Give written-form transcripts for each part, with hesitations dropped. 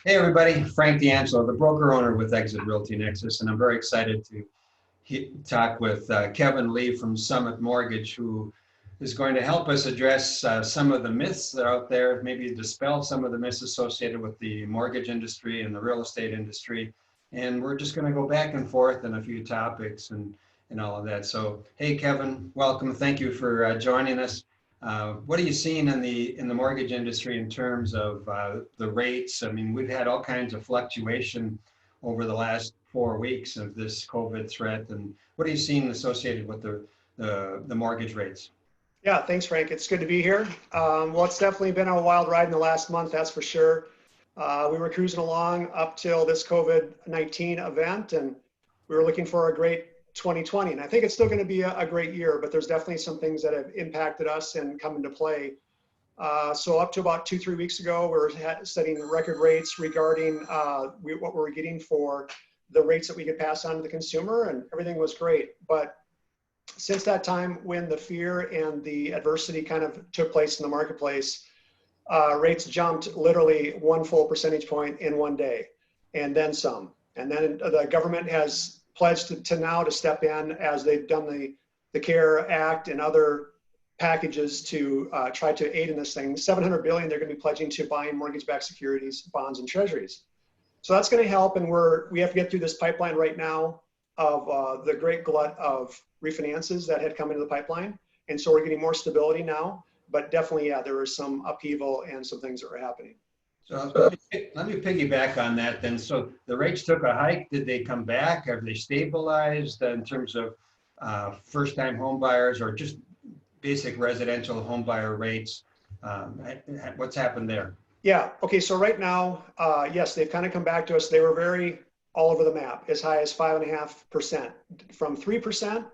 Hey everybody, Frank D'Angelo, the broker owner with EXIT Realty Nexus, and I'm very excited to talk with Kevin Lee from Summit Mortgage, who is going to help us address some of the myths that are out there, maybe dispel some of the myths associated with the mortgage industry and the real estate industry. And we're just going to go back and forth on a few topics and all of that. So, hey Kevin, welcome. Thank you for joining us. What are you seeing in the mortgage industry in terms of the rates? I mean, we've had all kinds of fluctuation over the last 4 weeks of this COVID threat, and what are you seeing associated with the mortgage rates? Yeah, thanks, Frank. It's good to be here. Well, it's definitely been a wild ride in the last month, that's for sure. We were cruising along up till this COVID-19 event, and we were looking for a great 2020. And I think it's still going to be a great year, but there's definitely some things that have impacted us and come into play. So up to about 2-3 weeks ago, we were setting record rates regarding what we were getting for the rates that we could pass on to the consumer, and everything was great. But since that time, when the fear and the adversity kind of took place in the marketplace, rates jumped literally 1 full percentage point in one day, and then some. And then the government has pledged to now to step in, as they've done the CARE Act and other packages to try to aid in this thing. $700 billion they're going to be pledging to buying mortgage-backed securities, bonds, and treasuries. So that's going to help, and we have to get through this pipeline right now of the great glut of refinances that had come into the pipeline. And so we're getting more stability now, but definitely, yeah, there was some upheaval and some things that were happening. So let me piggyback on that then. So the rates took a hike. Did they come back? Have they stabilized in terms of first-time home buyers or just basic residential home buyer rates? What's happened there? Yeah, okay, so right now, yes, they've kind of come back to us. They were very all over the map, as high as 5.5%. From 3%,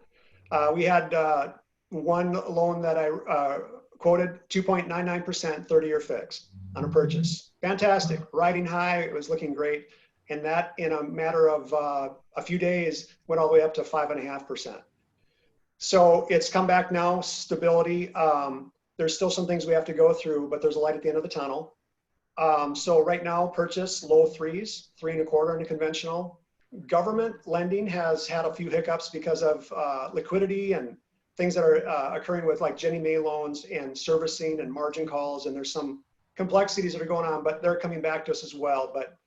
we had one loan that I quoted 2.99% 30-year fix on a purchase. Fantastic, riding high, it was looking great. And that in a matter of a few days went all the way up to 5.5%. So it's come back now, stability. There's still some things we have to go through, but there's a light at the end of the tunnel. So right now, purchase low threes, 3.25 in a conventional. Government lending has had a few hiccups because of liquidity and things that are occurring with like Ginnie Mae loans and servicing and margin calls. And there's some complexities that are going on, but they're coming back to us as well. But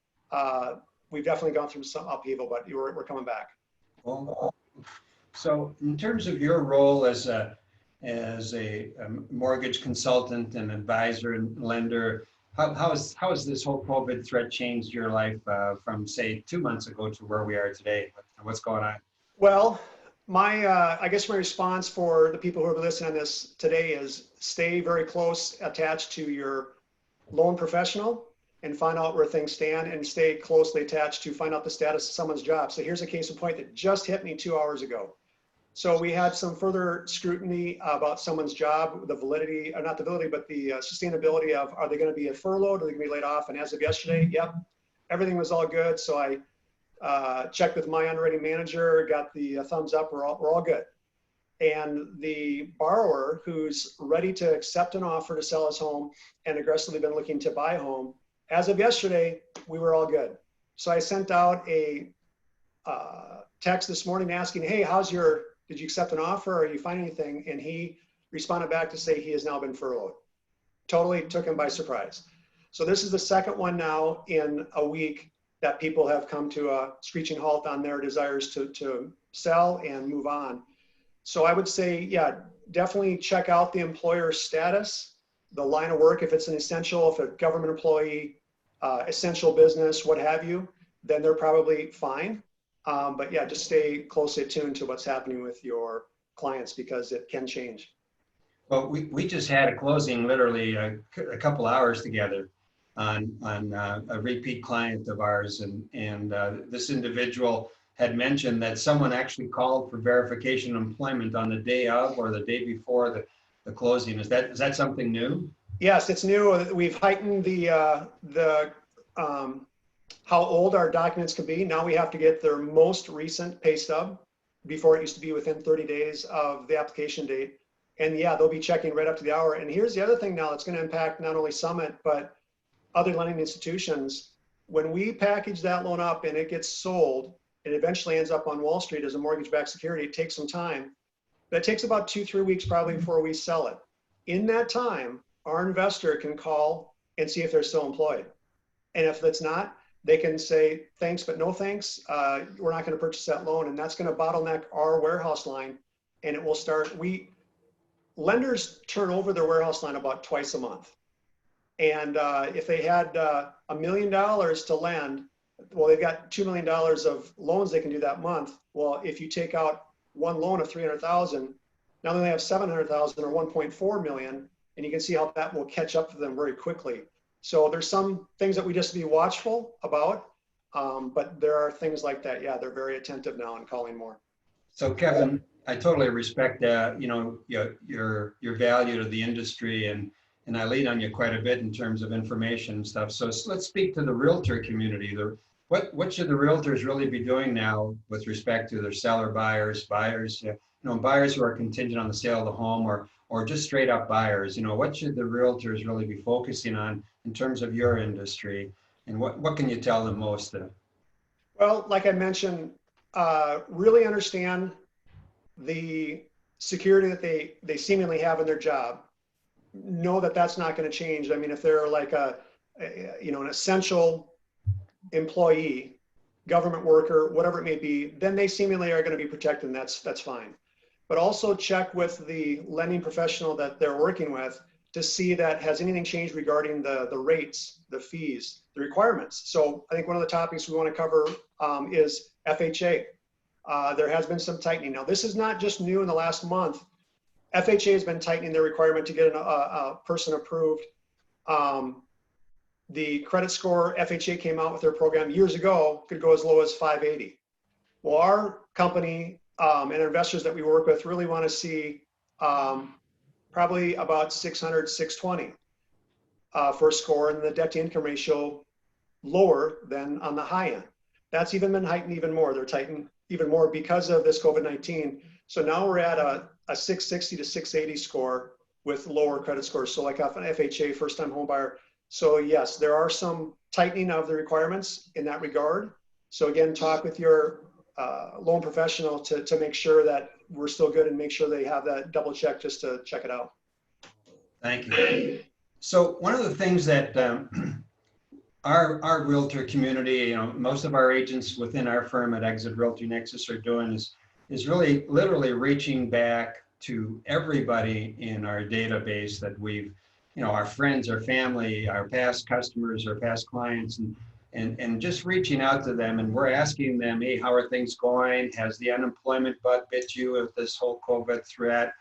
we've definitely gone through some upheaval, but we're coming back. Well, so in terms of your role as a mortgage consultant and advisor and lender, how has this whole COVID threat changed your life from, say, 2 months ago to where we are today? What's going on? Well, I guess my response for the people who are listening to this today is stay very close, attached to your loan professional and find out where things stand, and stay closely attached to find out the status of someone's job. So here's a case in point that just hit me 2 hours ago. So we had some further scrutiny about someone's job, the validity, or not the validity, but the sustainability of, are they going to be furloughed, are they going to be laid off? And as of yesterday, yep, everything was all good. So I checked with my underwriting manager, got the thumbs up, we're all good. And the borrower who's ready to accept an offer to sell his home and aggressively been looking to buy a home, as of yesterday, we were all good. So I sent out a text this morning asking, hey, did you accept an offer? Or you find anything? And he responded back to say he has now been furloughed. Totally took him by surprise. So this is the second one now in a week that people have come to a screeching halt on their desires to sell and move on. So I would say, yeah, definitely check out the employer status, the line of work, if it's an essential, if a government employee, essential business, what have you, then they're probably fine. But yeah, just stay closely attuned to what's happening with your clients because it can change. Well, we just had a closing literally a couple hours together on a repeat client of ours, and this individual had mentioned that someone actually called for verification of employment on the day of or the day before the closing. Is that something new? Yes, it's new. We've heightened how old our documents can be. Now we have to get their most recent pay stub. Before it used to be within 30 days of the application date. And yeah, they'll be checking right up to the hour. And here's the other thing now that's going to impact not only Summit, but other lending institutions. when we package that loan up and it gets sold, it eventually ends up on Wall Street as a mortgage-backed security. It takes some time. That takes about 2-3 weeks probably before we sell it. In that time, our investor can call and see if they're still employed. And if that's not, they can say, thanks, but no thanks. We're not going to purchase that loan. And that's going to bottleneck our warehouse line. And it will start, lenders turn over their warehouse line about twice a month. And if they had $1 million to lend, well, they've got $2 million of loans they can do that month. Well, if you take out one loan of 300,000, now they have 700,000 or 1.4 million, and you can see how that will catch up to them very quickly. So there's some things that we just be watchful about, but there are things like that. Yeah, they're very attentive now and calling more. So Kevin, I totally respect your value to the industry, and I lean on you quite a bit in terms of information and stuff. So let's speak to the realtor community. What should the realtors really be doing now with respect to their seller buyers, buyers who are contingent on the sale of the home, or just straight up buyers? What should the realtors really be focusing on in terms of your industry, and what can you tell them most? Well, like I mentioned, really understand the security that they seemingly have in their job. Know that that's not going to change. I mean, if they're like an essential employee, government worker, whatever it may be, then they seemingly are going to be protected, and that's fine. But also check with the lending professional that they're working with to see that has anything changed regarding the rates, the fees, the requirements. So I think one of the topics we want to cover is FHA. There has been some tightening. Now, this is not just new in the last month. FHA has been tightening their requirement to get a person approved. The credit score, FHA came out with their program years ago, could go as low as 580. Well, our company and investors that we work with really want to see probably about 600, 620 for a score, and the debt to income ratio lower than on the high end. That's even been heightened even more. They're tightened even more because of this COVID-19. So now we're at a 660 to 680 score with lower credit scores. So like an FHA, first time home buyer. So yes, there are some tightening of the requirements in that regard. So again, talk with your loan professional to make sure that we're still good, and make sure they have that double check just to check it out. Thank you. So one of the things that our realtor community, most of our agents within our firm at EXIT Realty Nexus are doing is really literally reaching back to everybody in our database that we've, our friends, our family, our past customers, our past clients, and just reaching out to them, and we're asking them, hey, how are things going? Has the unemployment bug bit you with this whole COVID threat?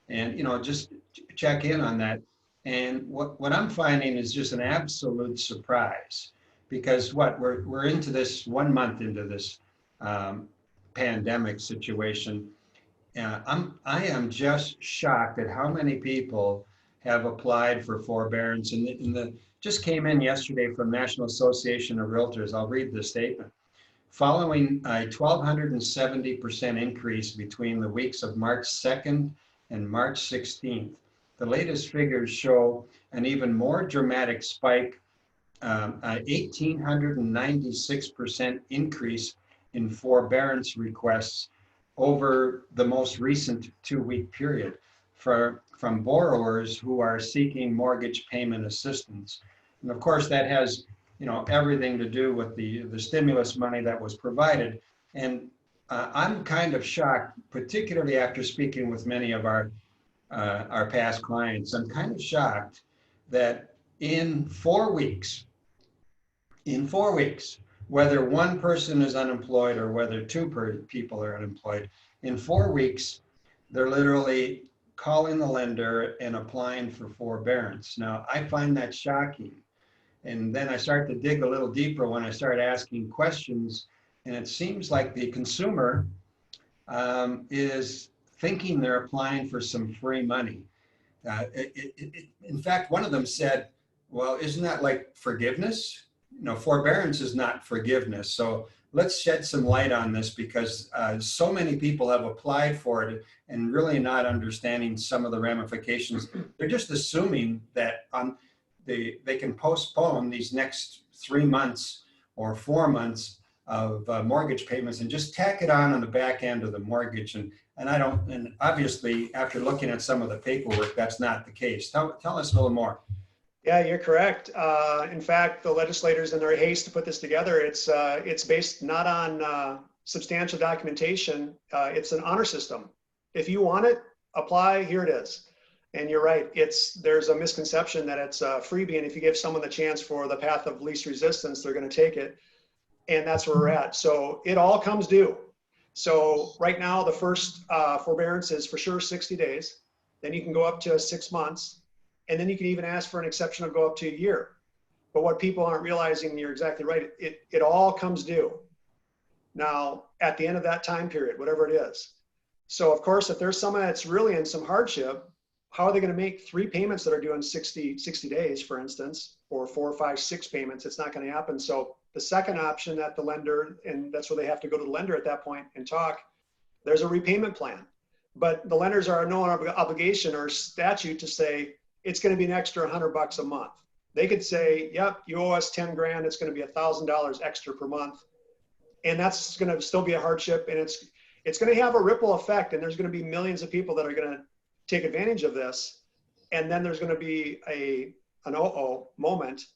And just check in on that. And what I'm finding is just an absolute surprise, because we're into this 1 month into this pandemic situation. I am just shocked at how many people have applied for forbearance, and just came in yesterday from National Association of Realtors. I'll read the statement. Following a 1,270% increase between the weeks of March 2nd and March 16th, the latest figures show an even more dramatic spike, an 1,896% increase in forbearance requests over the most recent 2-week period from borrowers who are seeking mortgage payment assistance. And of course, that has everything to do with the stimulus money that was provided. And I'm kind of shocked, particularly after speaking with many of our past clients. I'm kind of shocked that in 4 weeks, whether one person is unemployed or whether two people are unemployed, in 4 weeks, they're literally calling the lender and applying for forbearance. Now, I find that shocking. And then I start to dig a little deeper when I start asking questions, and it seems like the consumer is thinking they're applying for some free money. In fact, one of them said, well, isn't that like forgiveness? Forbearance is not forgiveness. So let's shed some light on this, because so many people have applied for it and really not understanding some of the ramifications. They're just assuming that they can postpone these next 3 months or 4 months of mortgage payments and just tack it on the back end of the mortgage. And obviously after looking at some of the paperwork, that's not the case. Tell us a little more. Yeah, you're correct. In fact, the legislators in their haste to put this together, it's based not on substantial documentation. It's an honor system. If you want it, apply, here it is. And you're right, there's a misconception that it's a freebie, and if you give someone the chance for the path of least resistance, they're going to take it. And that's where we're at. So it all comes due. So right now, the first forbearance is for sure 60 days. Then you can go up to 6 months. And then you can even ask for an exception to go up to a year. But what people aren't realizing, you're exactly right, it all comes due. Now, at the end of that time period, whatever it is. So of course, if there's someone that's really in some hardship, how are they going to make 3 payments that are due in 60 days, for instance, or 4, 5, 6 payments? It's not going to happen. So the second option that the lender, and that's where they have to go to the lender at that point and talk, there's a repayment plan. But the lenders are no obligation or statute to say it's going to be an extra $100 a month. They could say, yep, you owe us 10 grand. It's going to be $1,000 extra per month. And that's going to still be a hardship. And it's going to have a ripple effect. And there's going to be millions of people that are going to take advantage of this. And then there's going to be an moment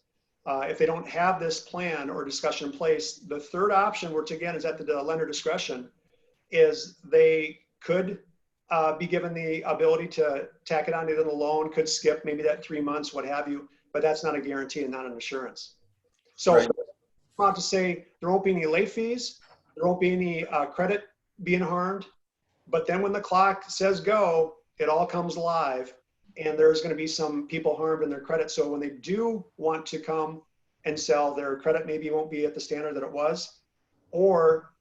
if they don't have this plan or discussion in place. The third option, which again is at the lender discretion, is they could be given the ability to tack it on to the loan, could skip maybe that 3 months, what have you, but that's not a guarantee and not an assurance. So right. I'm about to say there won't be any late fees, there won't be any credit being harmed, but then when the clock says go, it all comes alive, and there's going to be some people harmed in their credit. So when they do want to come and sell, their credit maybe won't be at the standard that it was, or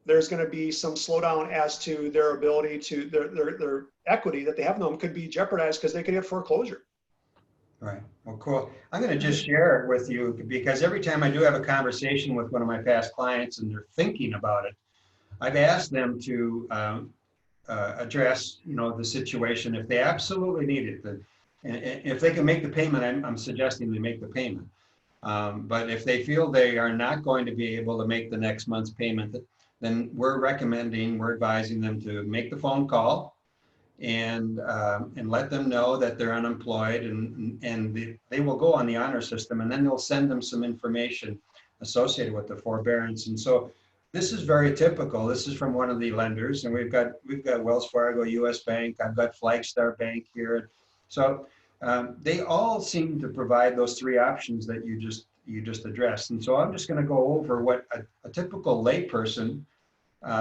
there's going to be some slowdown as to their ability to their equity that they have in them could be jeopardized because they could have foreclosure. Right. Well, cool. I'm going to just share it with you because every time I do have a conversation with one of my past clients and they're thinking about it, I've asked them to address, the situation if they absolutely need it. And if they can make the payment, I'm suggesting they make the payment. But if they feel they are not going to be able to make the next month's payment, then we're advising them to make the phone call and let them know that they're unemployed, and they will go on the honor system, and then they'll send them some information associated with the forbearance. And so this is very typical. This is from one of the lenders, and we've got Wells Fargo, US Bank, I've got Flagstar Bank here. So they all seem to provide those 3 options that you just addressed. And so I'm just going to go over what a typical layperson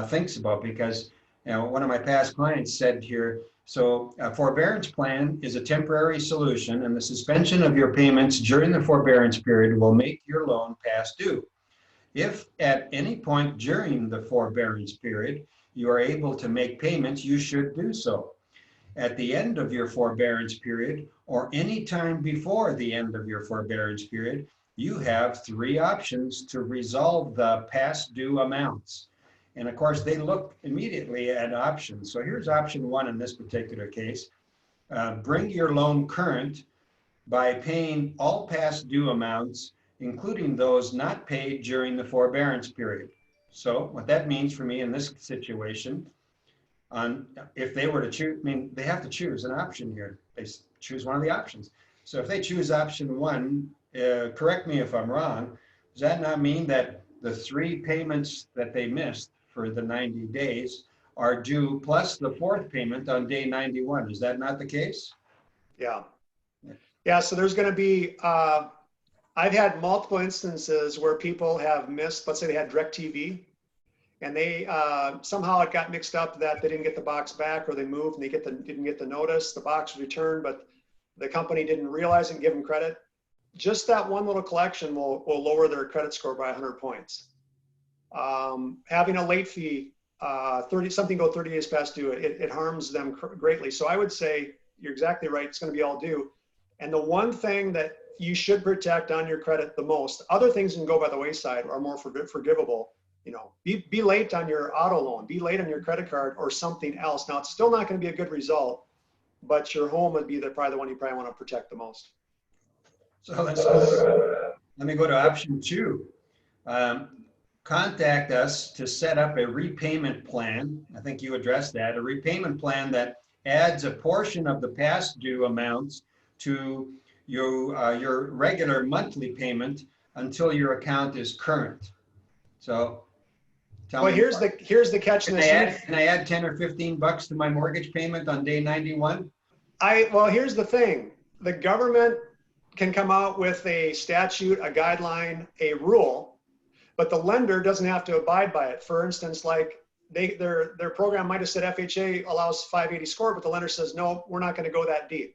thinks about, because one of my past clients said here, so a forbearance plan is a temporary solution, and the suspension of your payments during the forbearance period will make your loan past due. If at any point during the forbearance period you are able to make payments, you should do so. At the end of your forbearance period, or any time before the end of your forbearance period, you have 3 options to resolve the past due amounts. And of course, they look immediately at options. So here's option 1 in this particular case. Bring your loan current by paying all past due amounts, including those not paid during the forbearance period. So what that means for me in this situation, if they were to choose, they have to choose an option here. They choose one of the options. So if they choose option 1, correct me if I'm wrong, does that not mean that the 3 payments that they missed for the 90 days are due plus the 4th payment on day 91? Is that not the case? Yeah. Yeah, so there's going to be, I've had multiple instances where people have missed, let's say they had DirecTV, and they somehow it got mixed up that they didn't get the box back, or they moved and they didn't get the notice. The box was returned, but the company didn't realize it and give them credit. Just that one little collection will lower their credit score by 100 points. Having a late fee, something go 30 days past due, it harms them greatly. So I would say you're exactly right. It's going to be all due. And the one thing that you should protect on your credit the most, other things can go by the wayside or are more forgivable. Be late on your auto loan, be late on your credit card or something else. Now, it's still not going to be a good result, but your home would be probably the one you probably want to protect the most. So let me go to option 2. Contact us to set up a repayment plan. I think you addressed that. A repayment plan that adds a portion of the past due amounts to your regular monthly payment until your account is current. So tell Well, me here's more. the catch in this. Can I add 10 or 15 bucks to my mortgage payment on day 91? Well, here's the thing. The government can come out with a statute, a guideline, a rule, but the lender doesn't have to abide by it. For instance, like their program might have said FHA allows 580 score, but the lender says, no, we're not going to go that deep.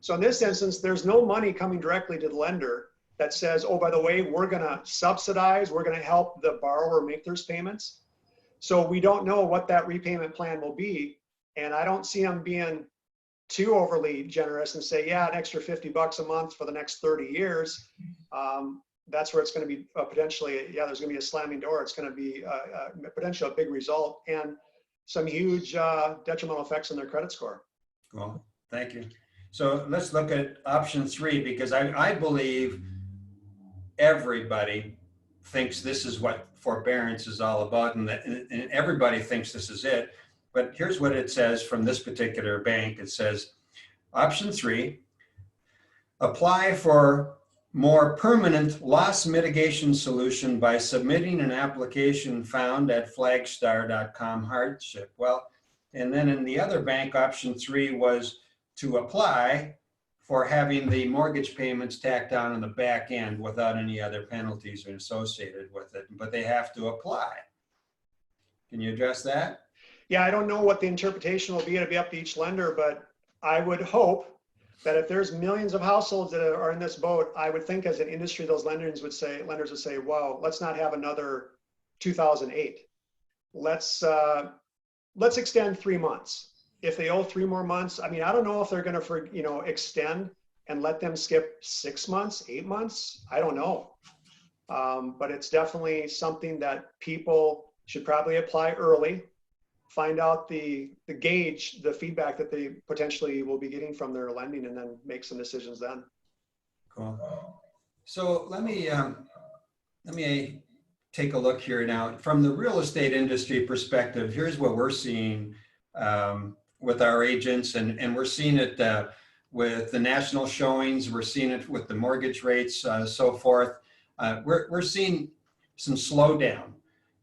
So in this instance, there's no money coming directly to the lender that says, oh, by the way, we're going to subsidize, we're going to help the borrower make those payments. So we don't know what that repayment plan will be. And I don't see them being too overly generous and say, yeah, an extra 50 bucks a month for the next 30 years. That's where it's going to be potentially, yeah, there's going to be a slamming door. It's going to be potentially a big result and some huge detrimental effects on their credit score. Well, thank you. So let's look at option 3, because I believe everybody thinks this is what forbearance is all about, and everybody thinks this is it. But here's what it says from this particular bank. It says, option 3, apply for more permanent loss mitigation solution by submitting an application found at flagstar.com hardship. Well, and then in the other bank, option 3 was to apply for having the mortgage payments tacked on the back end without any other penalties associated with it, but they have to apply. Can you address that? Yeah, I don't know what the interpretation will be. It'll be up to each lender, but I would hope that if there's millions of households that are in this boat, I would think as an industry, those lenders would say, wow, let's not have another 2008. Let's extend 3 months. If they owe 3 more months, I mean, I don't know if they're going to, extend and let them skip 6 months, 8 months. I don't know. But it's definitely something that people should probably apply early, find out the gauge, the feedback that they potentially will be getting from their lending, and then make some decisions then. Cool. So let me take a look here now. From the real estate industry perspective, here's what we're seeing with our agents, and we're seeing it with the national showings, we're seeing it with the mortgage rates, so forth. We're seeing some slowdown.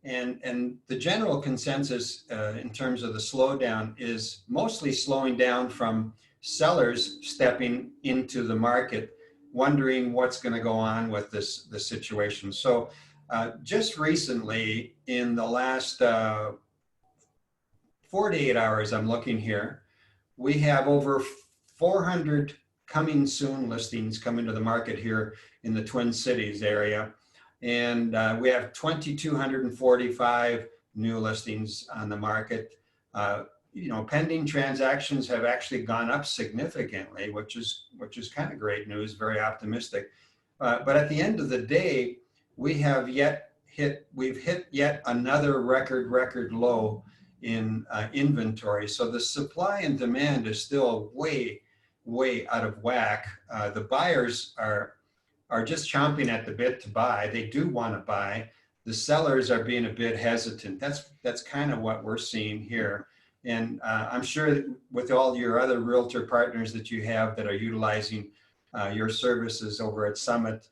And the general consensus in terms of the slowdown is mostly slowing down from sellers stepping into the market, wondering what's going to go on with this situation. So just recently, in the last 48 hours, I'm looking here, we have over 400 coming soon listings coming to the market here in the Twin Cities area. And we have 2,245 new listings on the market. Pending transactions have actually gone up significantly, which is kind of great news, very optimistic. But at the end of the day, we've hit yet another record low in inventory. So the supply and demand is still way out of whack. The buyers are just chomping at the bit to buy. They do want to buy. The sellers are being a bit hesitant. That's kind of what we're seeing here. And I'm sure that with all your other realtor partners that you have that are utilizing your services over at Summit,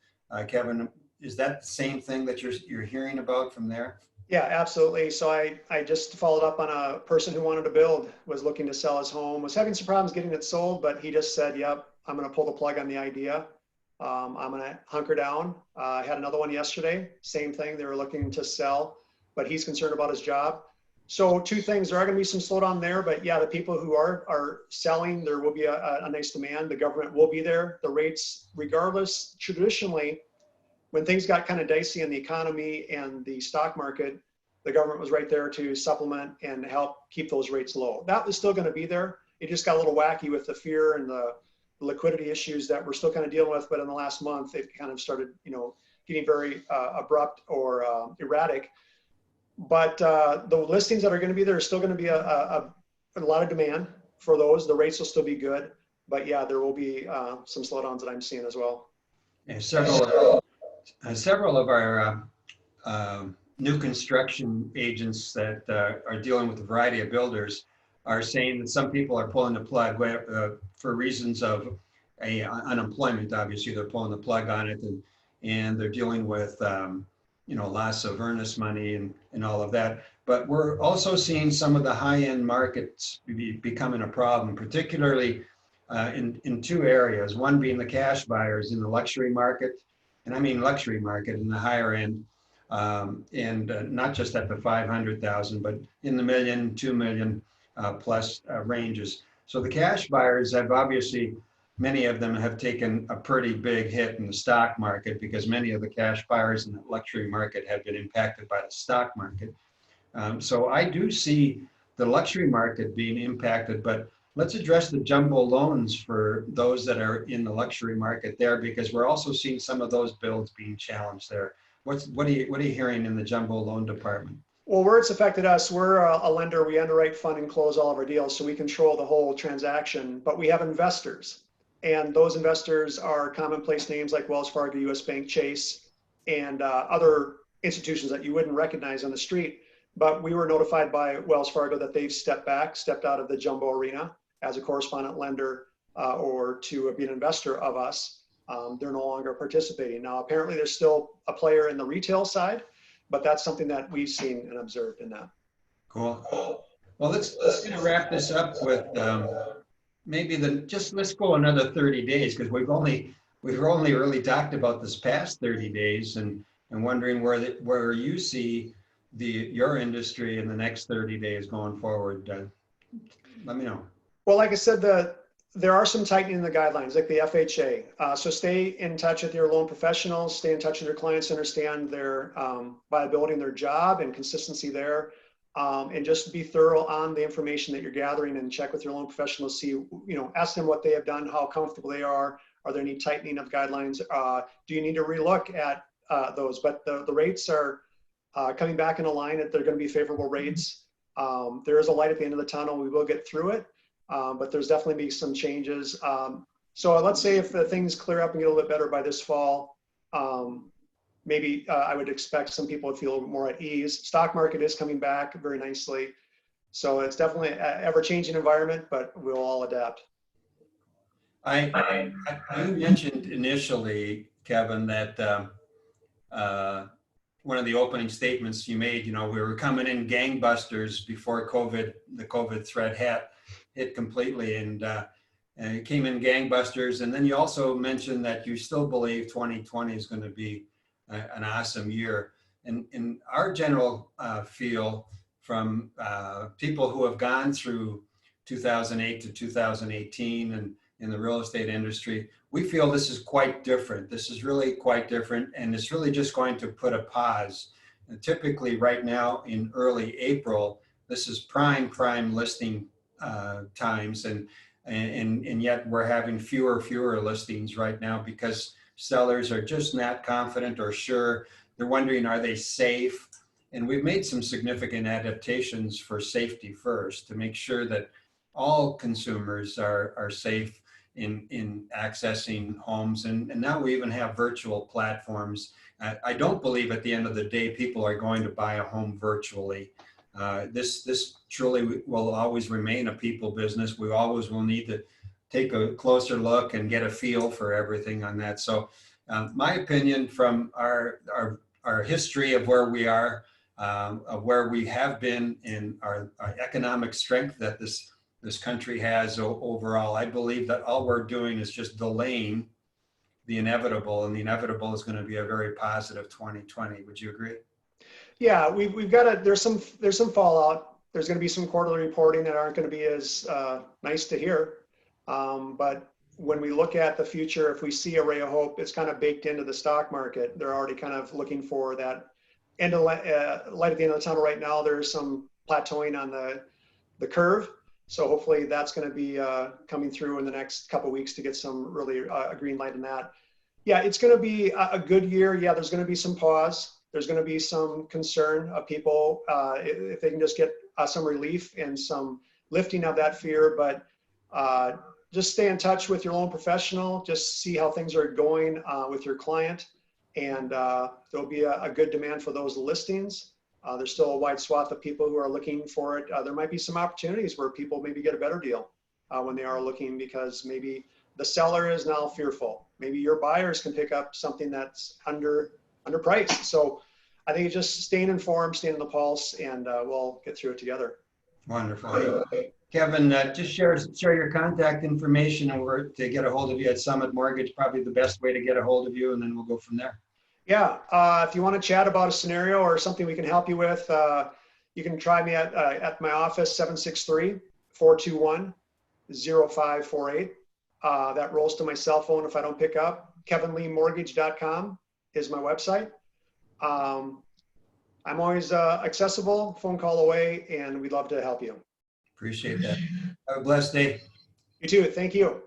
Kevin, is that the same thing that you're hearing about from there? Yeah, absolutely. So I just followed up on a person who wanted to build, was looking to sell his home, was having some problems getting it sold, but he just said, yep, I'm going to pull the plug on the idea. I'm going to hunker down. I had another one yesterday, same thing. They were looking to sell, but he's concerned about his job. So 2 things, there are going to be some slowdown there, but yeah, the people who are selling, there will be a nice demand. The government will be there. The rates, regardless, traditionally, when things got kind of dicey in the economy and the stock market, the government was right there to supplement and help keep those rates low. That was still going to be there. It just got a little wacky with the fear and the liquidity issues that we're still kind of dealing with. But in the last month, it kind of started, getting very abrupt or erratic. But the listings that are going to be there are still going to be a lot of demand for those. The rates will still be good. But yeah, there will be some slowdowns that I'm seeing as well. Yeah, several of our new construction agents that are dealing with a variety of builders are saying that some people are pulling the plug for reasons of unemployment. Obviously, they're pulling the plug on it, and they're dealing with loss of earnest money and all of that. But we're also seeing some of the high-end markets becoming a problem, particularly in two areas. One being the cash buyers in the luxury market, and I mean luxury market in the higher end, and not just at the 500,000, but in the million, 2 million plus ranges. So the cash buyers have obviously, many of them have taken a pretty big hit in the stock market because many of the cash buyers in the luxury market have been impacted by the stock market. So I do see the luxury market being impacted, but let's address the jumbo loans for those that are in the luxury market there, because we're also seeing some of those builds being challenged there. What are you hearing in the jumbo loan department? Well, where it's affected us, we're a lender. We underwrite, fund, and close all of our deals, so we control the whole transaction. But we have investors, and those investors are commonplace names like Wells Fargo, U.S. Bank, Chase, and other institutions that you wouldn't recognize on the street. But we were notified by Wells Fargo that they've stepped out of the jumbo arena as a correspondent lender or to be an investor of us. They're no longer participating. Now, apparently there's still a player in the retail side, but that's something that we've seen and observed in that. Cool. Well, let's wrap this up with maybe let's go another 30 days, because we've only really talked about this past 30 days and wondering where you see your industry in the next 30 days going forward. Let me know. Well, like I said, there are some tightening in the guidelines, like the FHA. So stay in touch with your loan professionals, stay in touch with your clients, understand their viability in their job and consistency there, and just be thorough on the information that you're gathering and check with your loan professionals. See, ask them what they have done, how comfortable they are. Are there any tightening of guidelines? Do you need to relook at those? But the rates are coming back into line. They're going to be favorable rates. There is a light at the end of the tunnel. We will get through it. But there's definitely be some changes. So let's say if things clear up and get a little bit better by this fall, maybe I would expect some people to feel a little bit more at ease. Stock market is coming back very nicely. So it's definitely an ever-changing environment, but we'll all adapt. I mentioned initially, Kevin, that one of the opening statements you made, we were coming in gangbusters before the COVID threat hit completely, and it came in gangbusters. And then you also mentioned that you still believe 2020 is going to be an awesome year. And in our general feel from people who have gone through 2008 to 2018 and in the real estate industry, we feel this is quite different. This is really quite different, and it's really just going to put a pause. And typically right now in early April, this is prime listing times, and yet we're having fewer listings right now because sellers are just not confident or sure. They're wondering, are they safe? And we've made some significant adaptations for safety first to make sure that all consumers are safe in accessing homes. And now we even have virtual platforms. I don't believe at the end of the day people are going to buy a home virtually. This truly will always remain a people business. We always will need to take a closer look and get a feel for everything on that. So my opinion from our history of where we are, of where we have been in our economic strength that this country has overall, I believe that all we're doing is just delaying the inevitable, and the inevitable is going to be a very positive 2020. Would you agree? Yeah, we've got there's some fallout. There's going to be some quarterly reporting that aren't going to be as nice to hear. But when we look at the future, if we see a ray of hope, it's kind of baked into the stock market. They're already kind of looking for that light at the end of the tunnel right now. There's some plateauing on the curve. So hopefully that's going to be coming through in the next couple of weeks to get some really a green light in that. Yeah, it's going to be a good year. Yeah, there's going to be some pause. There's going to be some concern of people if they can just get some relief and some lifting of that fear. But just stay in touch with your loan professional. Just see how things are going with your client, and there'll be a good demand for those listings. There's still a wide swath of people who are looking for it. There might be some opportunities where people maybe get a better deal when they are looking, because maybe the seller is now fearful. Maybe your buyers can pick up something that's underpriced. So I think it's just staying informed, staying on the pulse, and we'll get through it together. Wonderful. Kevin, just share your contact information over to get a hold of you at Summit Mortgage, probably the best way to get a hold of you, and then we'll go from there. Yeah, if you want to chat about a scenario or something we can help you with, you can try me at my office, 763-421-0548. That rolls to my cell phone if I don't pick up. KevinLeeMortgage.com is my website. I'm always accessible, phone call away, and we'd love to help you. Appreciate that. Have a blessed day. You too. Thank you.